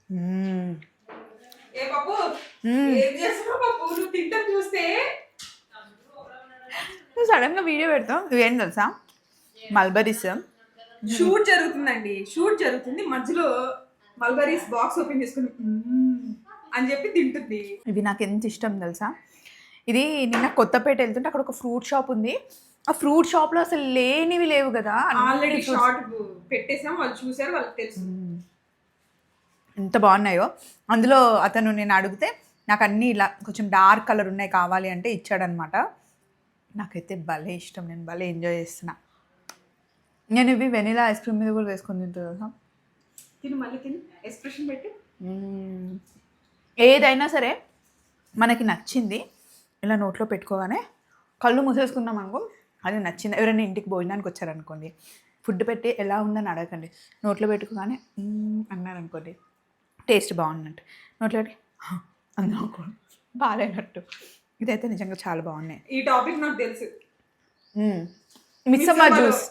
ఏ పప్పు ఏం చేస్తున్నావు పప్పు? నువ్వు తింటాం చూస్తే నువ్వు సడన్గా వీడియో పెడతావు. నువ్వేం తెలుసా, మల్బరీస్ షూట్ జరుగుతుందండి, షూట్ జరుగుతుంది, మధ్యలో మల్బరీస్ బాక్స్ ఓపెన్ చేసుకుని అని చెప్పి తింటుంది. ఇవి నాకు ఎంత ఇష్టం తెలుసా. ఇది నిన్న కొత్తపేట వెళ్తుంటే అక్కడ ఒక ఫ్రూట్ షాప్ ఉంది. ఆ ఫ్రూట్ షాప్లో అసలు లేనివి లేవు కదా. ఆల్రెడీ షార్ట్ పెట్టేసాం, వాళ్ళు చూసారు, వాళ్ళకి తెలుసు ఎంత బాగున్నాయో. అందులో అతను నేను అడిగితే నాకు అన్నీ ఇలా కొంచెం డార్క్ కలర్ ఉన్నాయి కావాలి అంటే ఇచ్చాడనమాట. నాకైతే భలే ఇష్టం, నేను భలే ఎంజాయ్ చేస్తున్నా. నేను ఇవి వెనిలా ఐస్ క్రీమ్ మీద కూడా వేసుకొని తింటుంది కదా. తిను, మళ్ళీ తిను, ఎక్స్ప్రెషన్ పెట్టి. ఏదైనా సరే మనకి నచ్చింది ఇలా నోట్లో పెట్టుకోగానే కళ్ళు మూసేసుకున్నాం అనుకో, అది నచ్చింది. ఎవరైనా ఇంటికి భోజనానికి వచ్చారనుకోండి, ఫుడ్ పెట్టి ఎలా ఉందని అడగకండి, నోట్లో పెట్టుకోగానే అన్నారనుకోండి టేస్ట్ బాగున్నట్టు, నోట్లో పెట్టి అందరూ బాగాలేనట్టు. ఇదైతే నిజంగా చాలా బాగున్నాయి. ఈ టాపిక్ నాకు తెలుసు. మిస్సమ్మ జ్యూస్